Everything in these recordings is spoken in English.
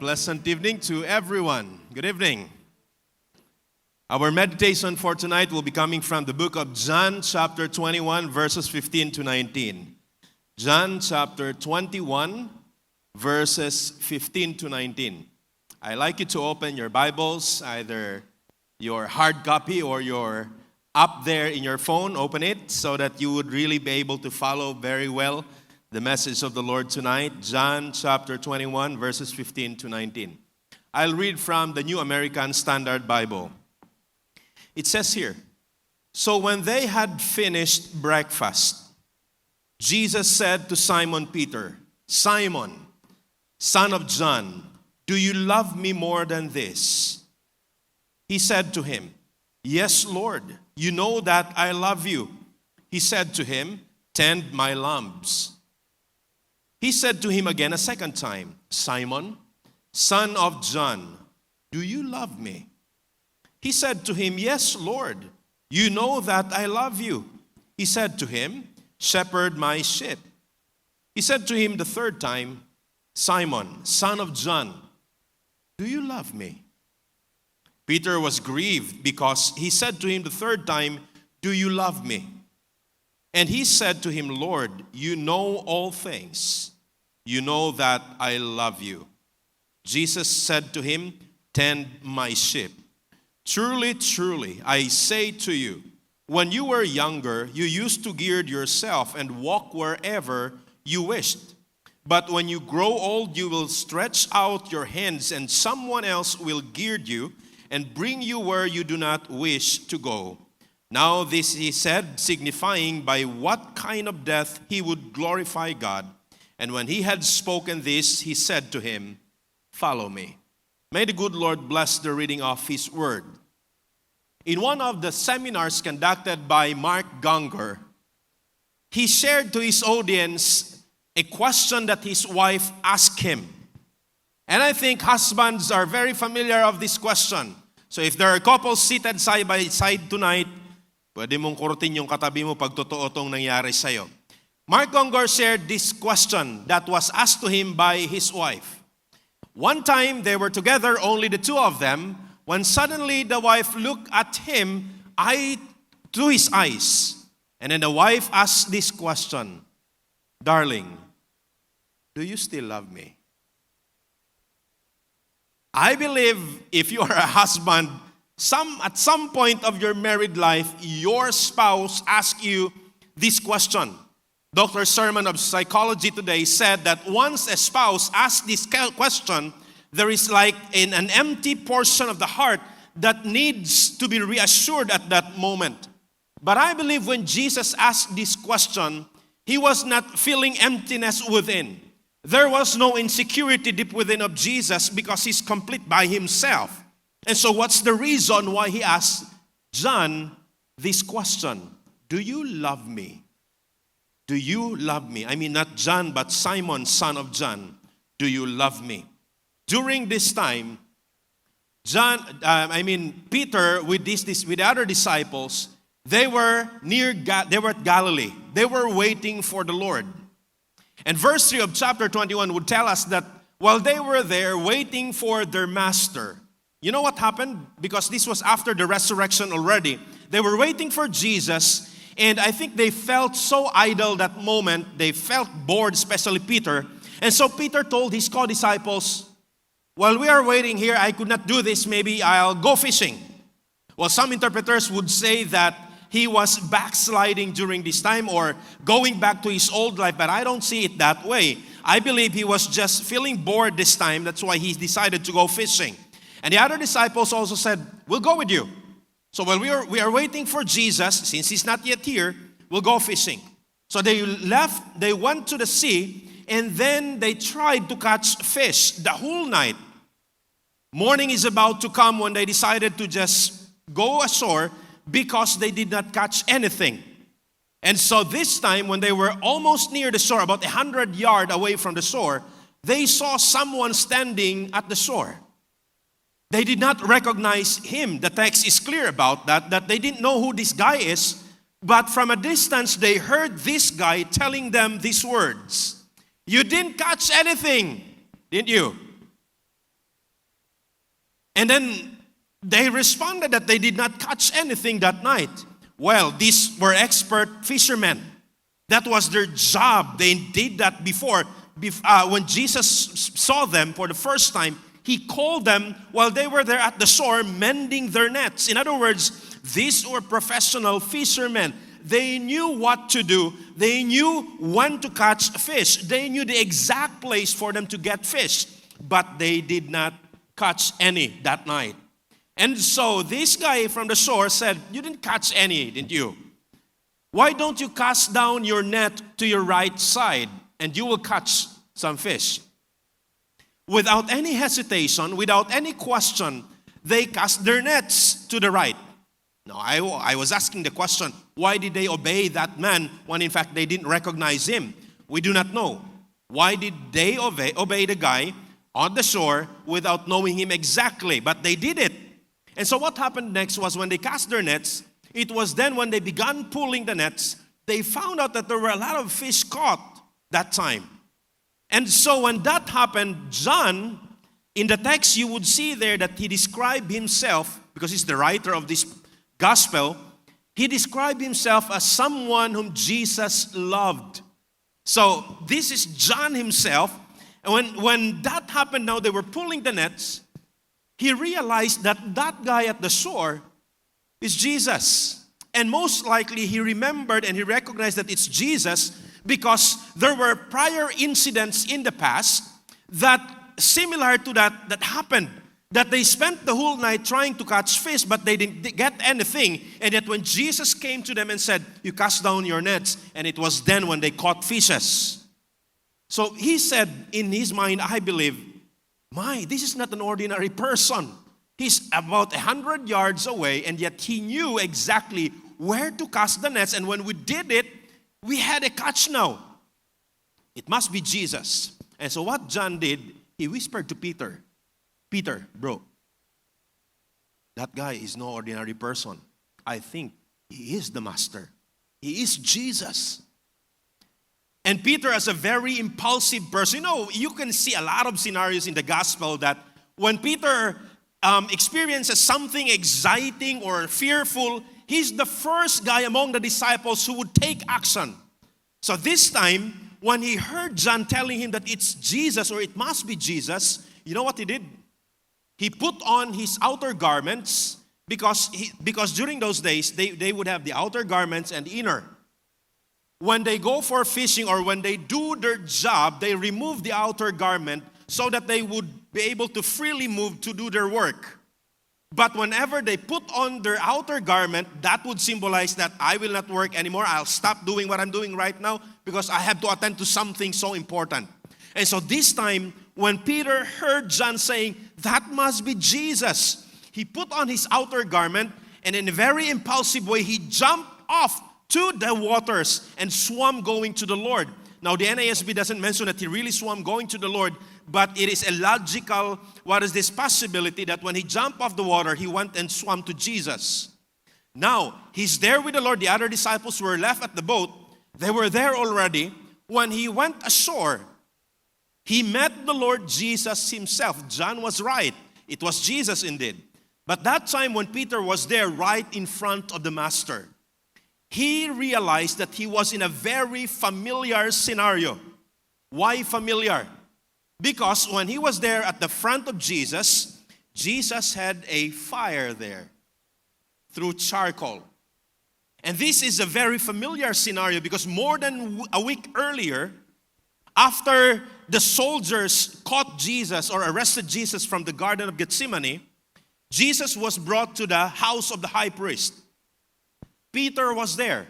Pleasant evening to everyone. Good evening. Our meditation for tonight will be coming from the book of John, chapter 21, verses 15 to 19. John, chapter 21, verses 15 to 19. I'd like you to open your Bibles, either your hard copy or your up there in your phone. Open it so that you would really be able to follow very well the message of the Lord tonight. John chapter 21, verses 15 to 19. I'll read from the New American Standard Bible. It says here, "So when they had finished breakfast, Jesus said to Simon Peter, 'Simon, son of John, do you love me more than this?' He said to him, 'Yes, Lord, you know that I love you.' He said to him, 'Tend my lambs.' He said to him again a second time, 'Simon, son of John, do you love me?' He said to him, 'Yes, Lord, you know that I love you.' He said to him, 'Shepherd my sheep.' He said to him the third time, 'Simon, son of John, do you love me?' Peter was grieved because he said to him the third time, 'Do you love me?' And he said to him, 'Lord, you know all things. You know that I love you.' Jesus said to him, 'Tend my sheep. Truly, truly, I say to you, when you were younger, you used to gird yourself and walk wherever you wished. But when you grow old, you will stretch out your hands, and someone else will gird you and bring you where you do not wish to go.' Now this he said, signifying by what kind of death he would glorify God. And when he had spoken this, he said to him, 'Follow me.'" May the good Lord bless the reading of his word. In one of the seminars conducted by Mark Gungor, he shared to his audience a question that his wife asked him. And I think husbands are very familiar of this question. So if there are couples seated side by side tonight, pwede mong kurutin yung katabi mo pag totoo tong nangyari sa'yo. Mark Gungor shared this question that was asked to him by his wife. One time they were together, only the two of them, when suddenly the wife looked at him, eye to his eyes. And then the wife asked this question, "Darling, do you still love me?" I believe if you are a husband, at some point of your married life, your spouse asks you this question. Dr. Sermon of Psychology today said that once a spouse asks this question, there is like an empty portion of the heart that needs to be reassured at that moment. But I believe when Jesus asked this question, he was not feeling emptiness within. There was no insecurity deep within of Jesus because he's complete by himself. And so what's the reason why he asked John this question? Do you love me? Do you love me? I mean, not John, but Simon, son of John. Do you love me? During this time, Peter with the other disciples, they were at Galilee. They were waiting for the Lord. And verse 3 of chapter 21 would tell us that while they were there waiting for their master, you know what happened? Because this was after the resurrection already. They were waiting for Jesus. And I think they felt so idle that moment. They felt bored, especially Peter. And so Peter told his co-disciples, "While we are waiting here, I could not do this. Maybe I'll go fishing." Well, some interpreters would say that he was backsliding during this time or going back to his old life, but I don't see it that way. I believe he was just feeling bored this time. That's why he decided to go fishing. And the other disciples also said, "We'll go with you." So while we are waiting for Jesus, since he's not yet here, we'll go fishing. So they left, they went to the sea, and then they tried to catch fish the whole night. Morning is about to come when they decided to just go ashore because they did not catch anything. And so this time, when they were almost near the shore, about 100 yards away from the shore, they saw someone standing at the shore. They did not recognize him. The text is clear about that they didn't know who this guy is. But from a distance, they heard this guy telling them these words. "You didn't catch anything, didn't you?" And then they responded that they did not catch anything that night. Well, these were expert fishermen. That was their job. They did that before. When Jesus saw them for the first time, He called them while they were there at the shore mending their nets. In other words, these were professional fishermen. They knew what to do. They knew when to catch fish. They knew the exact place for them to get fish. But they did not catch any that night. And so this guy from the shore said, "You didn't catch any, didn't you? Why don't you cast down your net to your right side and you will catch some fish?" Without any hesitation, without any question, they cast their nets to the right. Now, I was asking the question, why did they obey that man when in fact they didn't recognize him? We do not know. Why did they obey the guy on the shore without knowing him exactly? But they did it. And so what happened next was when they cast their nets, it was then when they began pulling the nets, they found out that there were a lot of fish caught that time. And so when that happened, John, in the text you would see there that he described himself, because he's the writer of this gospel, he described himself as someone whom Jesus loved. So this is John himself. And when that happened, now they were pulling the nets, he realized that that guy at the shore is Jesus. And most likely he remembered and he recognized that it's Jesus because there were prior incidents in the past that similar to that happened. That they spent the whole night trying to catch fish, but they didn't get anything. And yet when Jesus came to them and said, "You cast down your nets," and it was then when they caught fishes. So he said in his mind, I believe, this is not an ordinary person. He's about 100 yards away, and yet he knew exactly where to cast the nets. And when we did it, we had a catch now. It must be Jesus. And so what John did, he whispered to Peter, "Peter, bro, that guy is no ordinary person. I think he is the master. He is Jesus." And Peter, as a very impulsive person, you can see a lot of scenarios in the gospel that when Peter experiences something exciting or fearful, he's the first guy among the disciples who would take action. So this time, when he heard John telling him that it's Jesus or it must be Jesus, you know what he did? He put on his outer garments because during those days, they would have the outer garments and inner. When they go for fishing or when they do their job, they remove the outer garment so that they would be able to freely move to do their work. But whenever they put on their outer garment, that would symbolize that I will not work anymore. I'll stop doing what I'm doing right now because I have to attend to something so important. And so this time, when Peter heard John saying, "That must be Jesus," he put on his outer garment and in a very impulsive way, he jumped off to the waters and swam going to the Lord. Now, the NASB doesn't mention that he really swam going to the Lord, but it is a logical, what is this possibility that when he jumped off the water, he went and swam to Jesus. Now, he's there with the Lord. The other disciples were left at the boat. They were there already. When he went ashore, he met the Lord Jesus himself. John was right. It was Jesus indeed. But that time when Peter was there right in front of the Master, he realized that he was in a very familiar scenario. Why familiar? Because when he was there at the front of Jesus, Jesus had a fire there through charcoal. And this is a very familiar scenario because more than a week earlier, after the soldiers caught Jesus or arrested Jesus from the Garden of Gethsemane, Jesus was brought to the house of the high priest. Peter was there.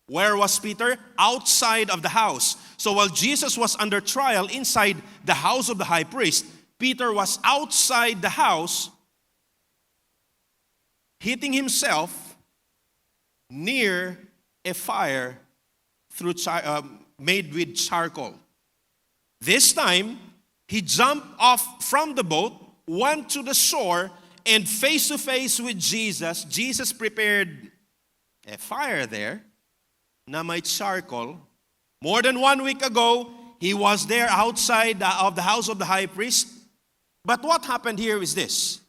Where was Peter? Outside of the house. So while Jesus was under trial inside the house of the high priest, Peter was outside the house, hitting himself near a fire made with charcoal. This time, he jumped off from the boat, went to the shore, and face to face with Jesus. Jesus prepared a fire there na may charcoal. More than 1 week ago, he was there outside of the house of the high priest. But what happened here is this.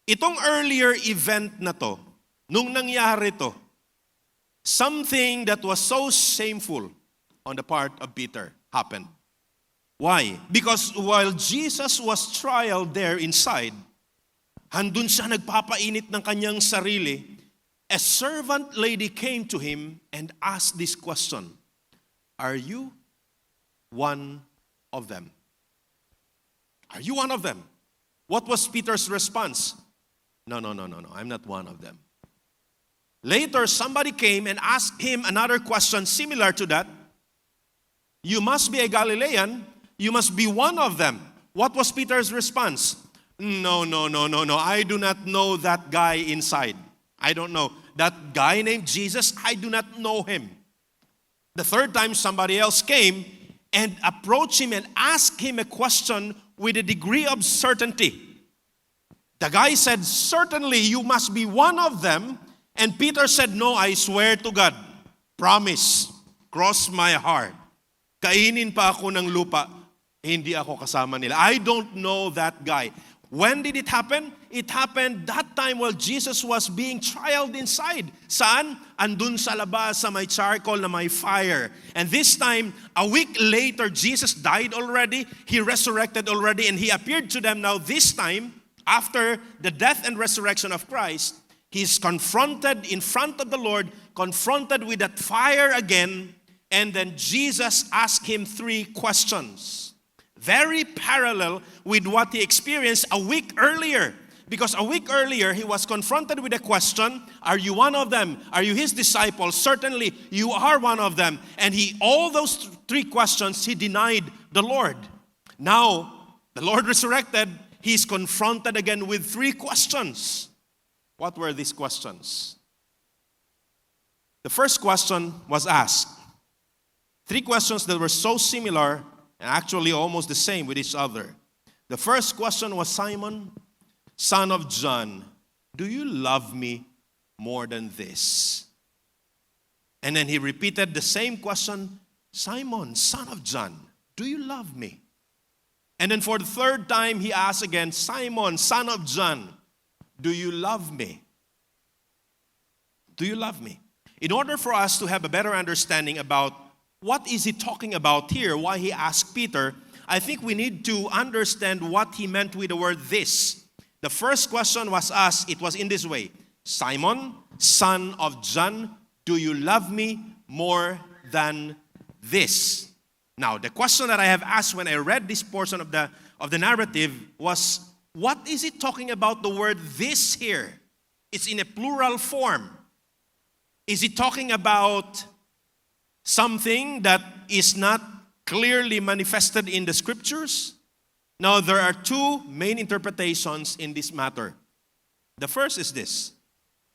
Itong earlier event na to, nung nangyari to, something that was so shameful on the part of Peter happened. Why? Because while Jesus was trialed there inside, handun siya nagpapainit ng kanyang sarili, a servant lady came to him and asked this question, "Are you one of them?" Are you one of them? What was Peter's response? No, I'm not one of them. Later, somebody came and asked him another question similar to that. You must be a Galilean. You must be one of them. What was Peter's response? No. I do not know that guy inside. I don't know. That guy named Jesus, I do not know him. The third time, somebody else came and approached him and asked him a question with a degree of certainty. The guy said, "Certainly you must be one of them." And Peter said, "No, I swear to God. Promise. Cross my heart. Kainin pa ako ng lupa. Hindi ako kasama nila. I don't know that guy." When did it happen? It happened that time while Jesus was being trialed inside. Saan? Andun sa labas sa may charcoal na may fire. And this time, a week later, Jesus died already. He resurrected already and he appeared to them. Now this time, after the death and resurrection of Christ, he's confronted in front of the Lord, confronted with that fire again. And then Jesus asked him 3 questions. Very parallel with what he experienced a week earlier. Because a week earlier, he was confronted with a question, "Are you one of them? Are you his disciple?" Certainly, you are one of them. And all those 3 questions, he denied the Lord. Now, the Lord resurrected, he's confronted again with 3 questions. What were these questions? The first question was asked. 3 questions that were so similar and actually almost the same with each other. The first question was, "Simon, son of John, do you love me more than this?" And then he repeated the same question, "Simon, son of John, do you love me?" And then for the third time, he asked again, "Simon, son of John, do you love me?" Do you love me? In order for us to have a better understanding about what is he talking about here, why he asked Peter, I think we need to understand what he meant with the word "this." The first question was asked, it was in this way, "Simon, son of John, do you love me more than this?" Now, the question that I have asked when I read this portion of the narrative was, what is it talking about the word "this" here? It's in a plural form. Is it talking about something that is not clearly manifested in the scriptures? Now, there are 2 main interpretations in this matter. The first is this.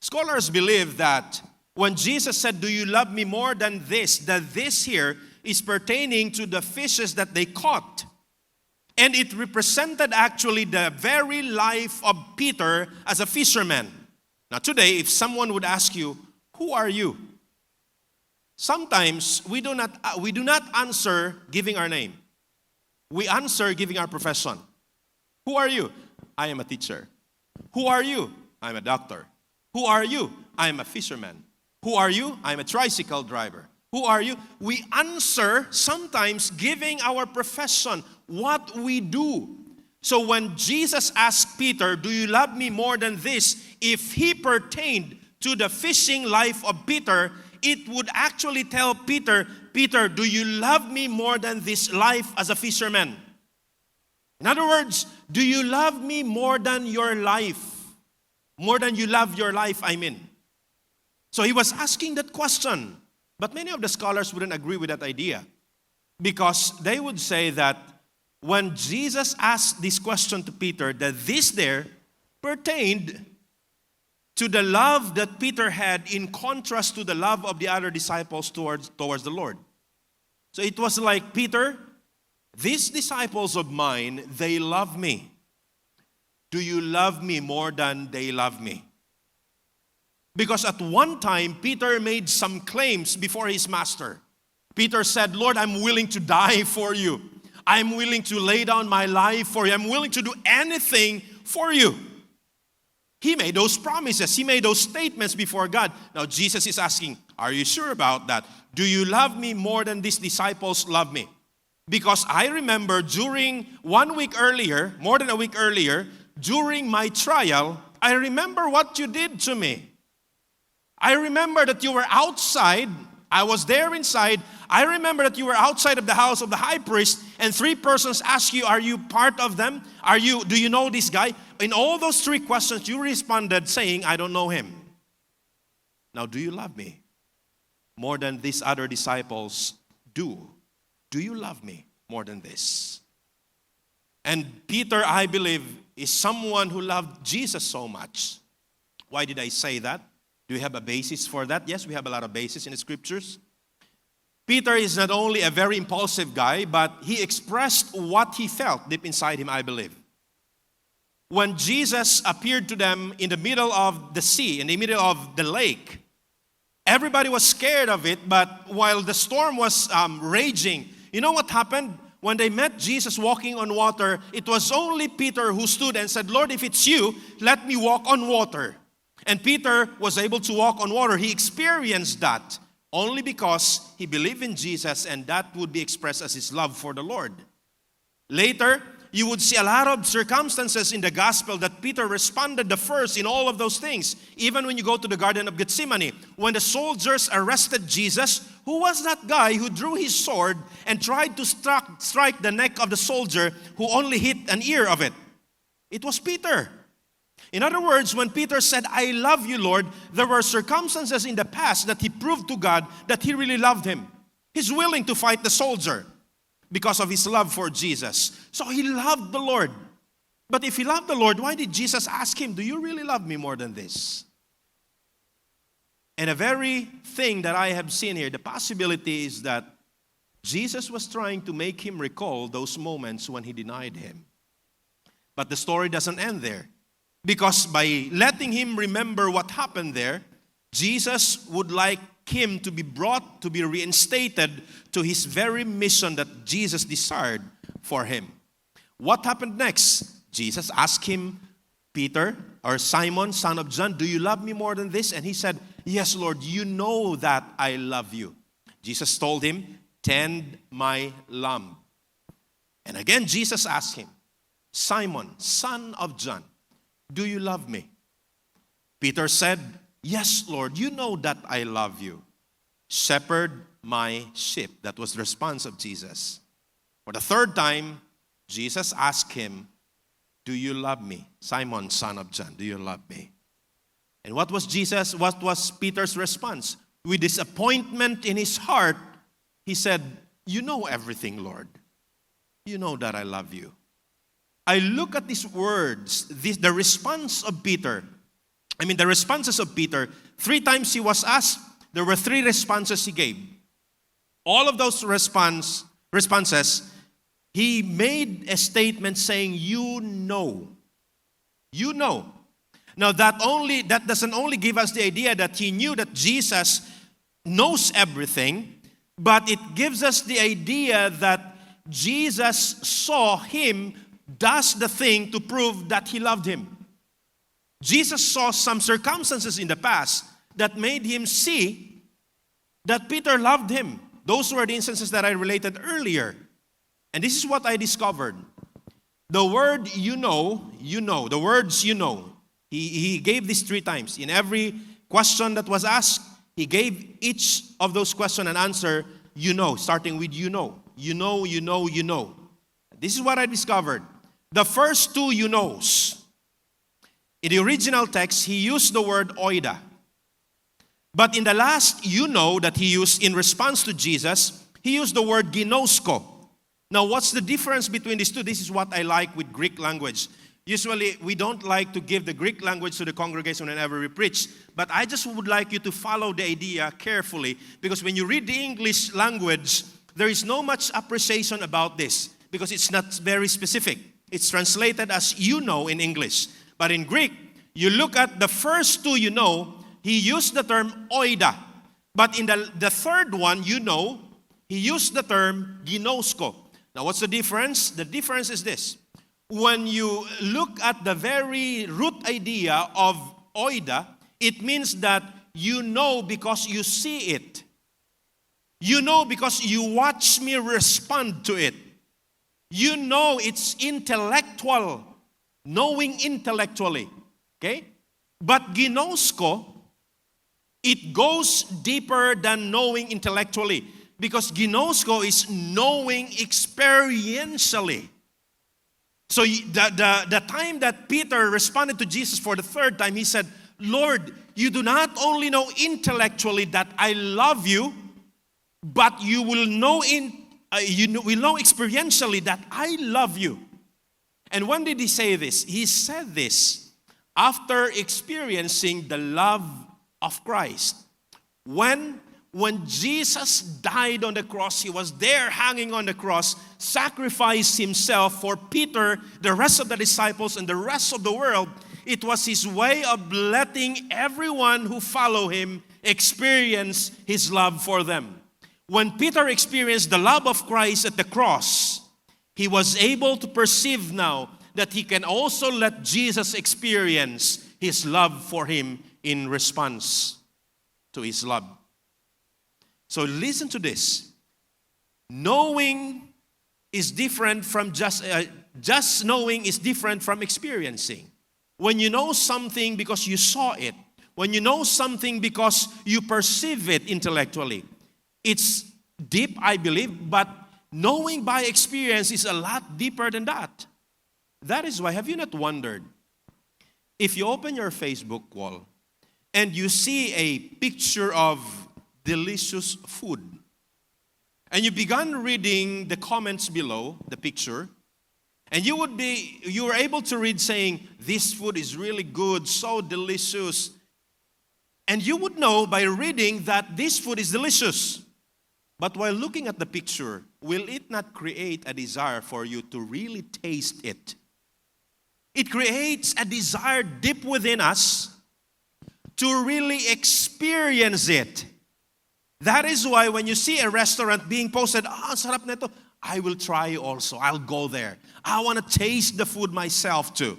Scholars believe that when Jesus said, "Do you love me more than this?" that this here is pertaining to the fishes that they caught. And it represented actually the very life of Peter as a fisherman. Now today, if someone would ask you, "Who are you?" Sometimes we do not answer giving our name. We answer giving our profession. "Who are you?" "I am a teacher." "Who are you?" "I'm a doctor." "Who are you?" "I am a fisherman." "Who are you?" "I'm a tricycle driver." "Who are you?" We answer sometimes giving our profession, what we do. So when Jesus asked Peter, "Do you love me more than this?" if he pertained to the fishing life of Peter, it would actually tell Peter, "Peter, do you love me more than this life as a fisherman?" In other words, do you love me more than your life? More than you love your life, I mean. So he was asking that question. But many of the scholars wouldn't agree with that idea, because they would say that when Jesus asked this question to Peter, that this there pertained to the love that Peter had in contrast to the love of the other disciples towards the Lord. So it was like, "Peter, these disciples of mine, they love me. Do you love me more than they love me?" Because at one time, Peter made some claims before his master. Peter said, "Lord, I'm willing to die for you. I'm willing to lay down my life for you. I'm willing to do anything for you." He made those promises. He made those statements before God. Now Jesus is asking, are you sure about that? Do you love me more than these disciples love me? Because I remember during 1 week earlier, more than a week earlier, during my trial, I remember what you did to me. I remember that you were outside. I was there inside. I remember that you were outside of the house of the high priest, and 3 persons asked you, are you part of them? Do you know this guy? In all those 3 questions, you responded saying, I don't know him. Now, do you love me more than these other disciples do? Do you love me more than this? And Peter, I believe, is someone who loved Jesus so much. Why did I say that? Do we have a basis for that? Yes, we have a lot of basis in the scriptures. Peter is not only a very impulsive guy, but he expressed what he felt deep inside him, I believe. When Jesus appeared to them in the middle of the sea, in the middle of the lake, everybody was scared of it, but while the storm was raging, you know what happened? When they met Jesus walking on water, it was only Peter who stood and said, Lord, if it's you, let me walk on water. And Peter was able to walk on water. He experienced that only because he believed in Jesus, and that would be expressed as his love for the Lord. Later, you would see a lot of circumstances in the gospel that Peter responded the first in all of those things. Even when you go to the Garden of Gethsemane, when the soldiers arrested Jesus, who was that guy who drew his sword and tried to strike the neck of the soldier who only hit an ear of it? It was Peter. In other words, when Peter said, I love you, Lord, there were circumstances in the past that he proved to God that he really loved him. He's willing to fight the soldier because of his love for Jesus. So he loved the Lord. But if he loved the Lord, why did Jesus ask him, do you really love me more than this? And a very thing that I have seen here, the possibility is that Jesus was trying to make him recall those moments when he denied him. But the story doesn't end there. Because by letting him remember what happened there, Jesus would like him to be brought, to be reinstated to his very mission that Jesus desired for him. What happened next? Jesus asked him, Peter, or Simon, son of John, do you love me more than this? And he said, yes, Lord, you know that I love you. Jesus told him, tend my lamb. And again, Jesus asked him, Simon, son of John, do you love me? Peter said, yes, Lord, you know that I love you. Shepherd my sheep. That was the response of Jesus. For the 3rd time, Jesus asked him, do you love me? Simon, son of John, do you love me? And what was Peter's response? With disappointment in his heart, he said, you know everything, Lord. You know that I love you. I look at these words, the responses of Peter. 3 times he was asked, there were 3 responses he gave. All of those responses, he made a statement saying, you know. You know. Now that doesn't only give us the idea that he knew that Jesus knows everything, but it gives us the idea that Jesus saw him does the thing to prove that he loved him. Jesus saw some circumstances in the past that made him see that Peter loved him. Those were the instances that I related earlier. And this is what I discovered. The word you know, the words you know. He gave this 3 times. In every question that was asked, he gave each of those questions an answer, you know, starting with you know. You know, you know, you know. This is what I discovered. The first 2 you knows. In the original text, he used the word oida. But in the last you know that he used in response to Jesus, he used the word ginosko. Now, what's the difference between these 2? This is what I like with Greek language. Usually, we don't like to give the Greek language to the congregation whenever we preach. But I just would like you to follow the idea carefully. Because when you read the English language, there is no much appreciation about this. Because it's not very specific. It's translated as you know in English. But in Greek, you look at the first 2 you know, he used the term oida. But in the 3rd one, you know, he used the term ginosko. Now what's the difference? The difference is this. when you look at the very root idea of oida, it means that you know because you see it. You know because you watch me respond to it. You know it's intellectual, knowing intellectually. Okay? But ginosko, it goes deeper than knowing intellectually. Because ginosko is knowing experientially. So the time that Peter responded to Jesus for the third time, he said, Lord, you do not only know intellectually that I love you, but you will know will know experientially that I love you. And when did he say this? He said this after experiencing the love of Christ. When Jesus died on the cross, he was there hanging on the cross, sacrificed himself for Peter, the rest of the disciples, and the rest of the world. It was his way of letting everyone who follow him experience his love for them. When Peter experienced the love of Christ at the cross, he was able to perceive now that he can also let Jesus experience his love for him in response to his love. So listen to this. Knowing is different from just knowing is different from experiencing. When you know something because you saw it, when you know something because you perceive it intellectually, it's deep, I believe, but knowing by experience is a lot deeper than that. That is why, have you not wondered, if you open your Facebook wall and you see a picture of delicious food, and you began reading the comments below the picture, and you were able to read saying, this food is really good, so delicious. And you would know by reading that this food is delicious. But while looking at the picture, will it not create a desire for you to really taste it? It creates a desire deep within us to really experience it. That is why when you see a restaurant being posted, sarap nito, I will try also. I'll go there. I want to taste the food myself too.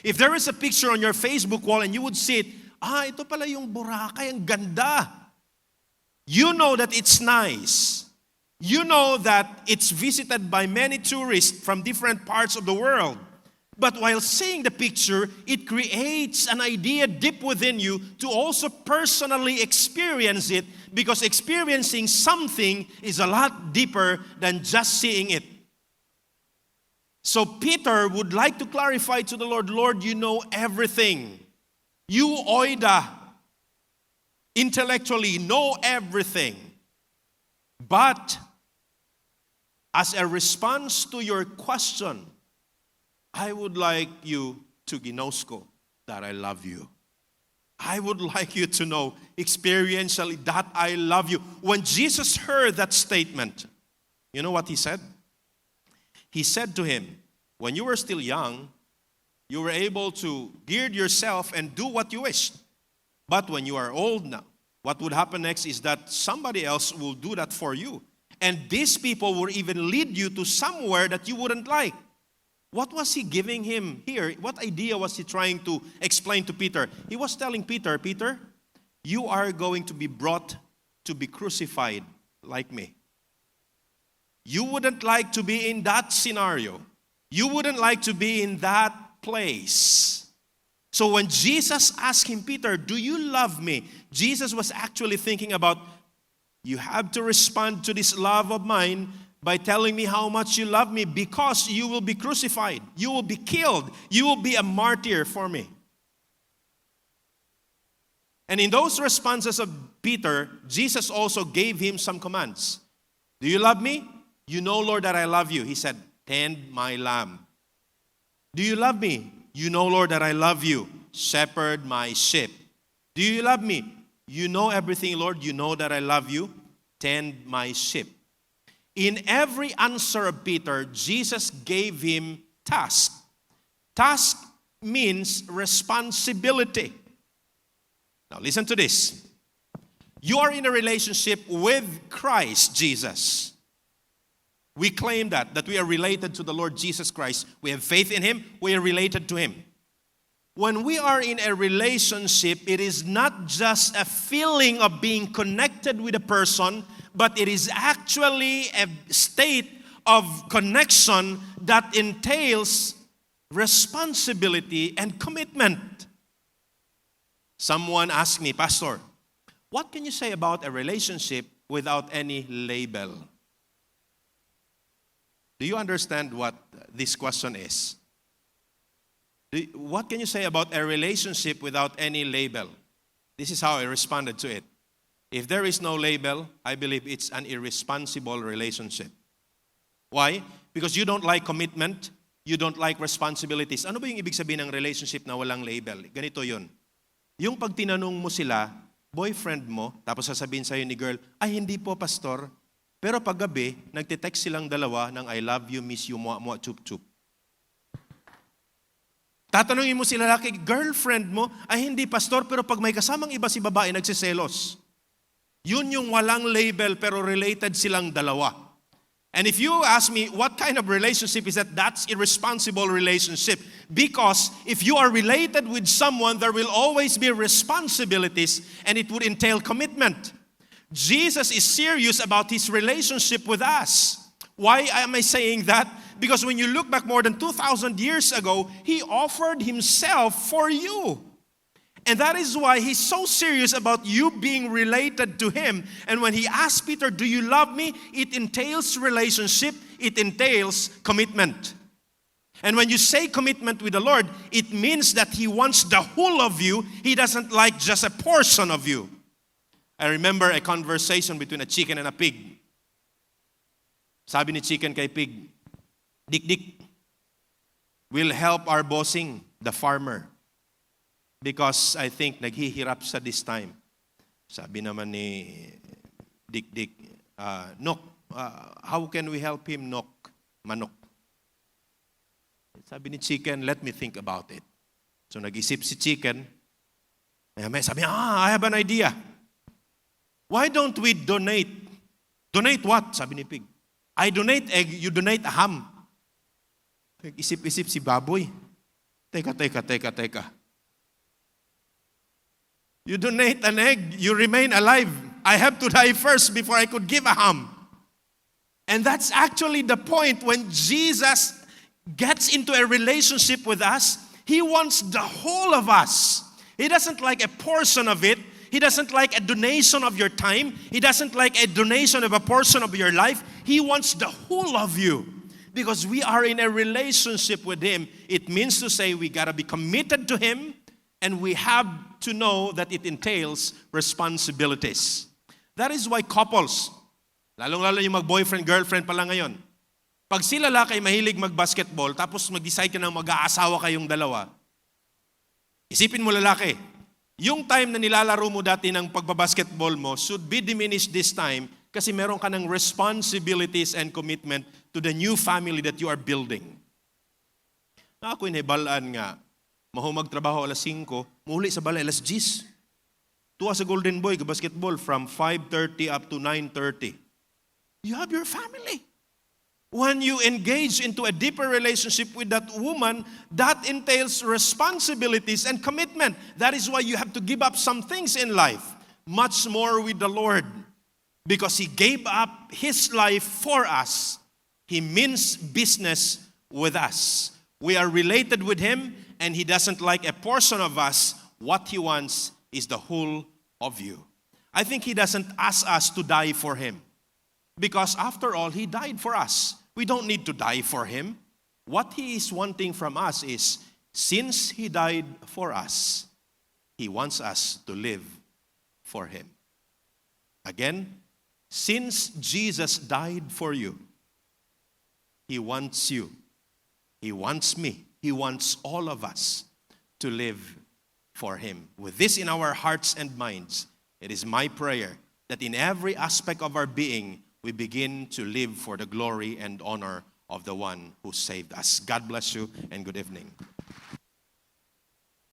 If there is a picture on your Facebook wall and you would see it, ito pala yung Boracay, ang ganda. You know that it's nice. You know that it's visited by many tourists from different parts of the world. But while seeing the picture, it creates an idea deep within you to also personally experience it, because experiencing something is a lot deeper than just seeing it. So Peter would like to clarify to the Lord, Lord, you know everything. You, oida, intellectually know everything. But as a response to your question, I would like you to ginosko that I love you. I would like you to know experientially that I love you. When Jesus heard that statement, you know what he said? He said to him, when you were still young, you were able to gird yourself and do what you wished. But when you are old now, what would happen next is that somebody else will do that for you. And these people will even lead you to somewhere that you wouldn't like. What was he giving him here? What idea was he trying to explain to Peter? He was telling Peter, Peter, you are going to be brought to be crucified like me. You wouldn't like to be in that scenario. You wouldn't like to be in that place. So when Jesus asked him, Peter, do you love me? Jesus was actually thinking about, you have to respond to this love of mine by telling me how much you love me, because you will be crucified. You will be killed. You will be a martyr for me. And in those responses of Peter, Jesus also gave him some commands. Do you love me? You know, Lord, that I love you. He said, tend my lamb. Do you love me? You know, Lord, that I love you. Shepherd my sheep. Do you love me? You know everything, Lord. You know that I love you. Tend my sheep. In every answer of Peter, Jesus gave him task. Task means responsibility. Now listen to this. You are in a relationship with Christ Jesus. We claim that we are related to the Lord Jesus Christ. We have faith in Him. We are related to Him. When we are in a relationship, it is not just a feeling of being connected with a person, but it is actually a state of connection that entails responsibility and commitment. Someone asked me, Pastor, what can you say about a relationship without any label? Do you understand what this question is? What can you say about a relationship without any label? This is how I responded to it. If there is no label, I believe it's an irresponsible relationship. Why? Because you don't like commitment, you don't like responsibilities. Ano ba yung ibig sabihin ng relationship na walang label? Ganito yun. Yung pag tinanong mo sila, boyfriend mo, tapos sasabihin sa'yo ni girl, ay hindi po pastor. Pero paggabi, nagtitext silang dalawa ng I love you, miss you, mua, chup, chup. Tatanungin mo sila lalaki, girlfriend mo, ay hindi pastor, pero pag may kasamang iba si babae, nagsiselos. Yun yung walang label, pero related silang dalawa. And if you ask me, what kind of relationship is that? That's irresponsible relationship. Because if you are related with someone, there will always be responsibilities, and it would entail commitment. Jesus is serious about His relationship with us. Why am I saying that? Because when you look back more than 2,000 years ago, He offered Himself for you. And that is why He's so serious about you being related to Him. And when He asked Peter, do you love me? It entails relationship. It entails commitment. And when you say commitment with the Lord, it means that He wants the whole of you. He doesn't like just a portion of you. I remember a conversation between a chicken and a pig. Sabi ni chicken kay pig, Dik, we'll help our bossing, the farmer. Because I think naghihirap sa this time. Sabi naman ni Dik, Nok, how can we help him, Nok? Manok. Sabi ni chicken, let me think about it. So nag-isip si chicken. Sabi, I have an idea. Why don't we donate? Donate what? Sabi ni pig. I donate egg, you donate a ham. Isip-isip si baboy. Teka. You donate an egg, you remain alive. I have to die first before I could give a ham. And that's actually the point when Jesus gets into a relationship with us. He wants the whole of us. He doesn't like a portion of it. He doesn't like a donation of your time. He doesn't like a donation of a portion of your life. He wants the whole of you. Because we are in a relationship with Him. It means to say we got to be committed to Him, and we have to know that it entails responsibilities. That is why couples, lalong-lalo yung mag-boyfriend, girlfriend pa lang ngayon, pag sila lalaki mahilig mag-basketball, tapos mag-decide ka na mag-aasawa kayong dalawa, isipin mo lalaki, yung time na nilalaro mo dati ng pagbabasketball mo should be diminished this time kasi meron ka ng responsibilities and commitment to the new family that you are building. Na ako'y nahibalaan nga, mahumag trabaho alas 5, muhuli sa balay alas 10. Tuwa sa Golden Boy, basketball from 5:30 up to 9:30. You have your family. When you engage into a deeper relationship with that woman, that entails responsibilities and commitment. That is why you have to give up some things in life, much more with the Lord. Because He gave up His life for us. He means business with us. We are related with Him, and He doesn't like a portion of us. What He wants is the whole of you. I think He doesn't ask us to die for Him. Because after all, He died for us. We don't need to die for Him. What He is wanting from us is, since He died for us, He wants us to live for Him. Again, since Jesus died for you, He wants you. He wants me. He wants all of us to live for Him. With this in our hearts and minds, it is my prayer that in every aspect of our being, we begin to live for the glory and honor of the one who saved us. God bless you and good evening.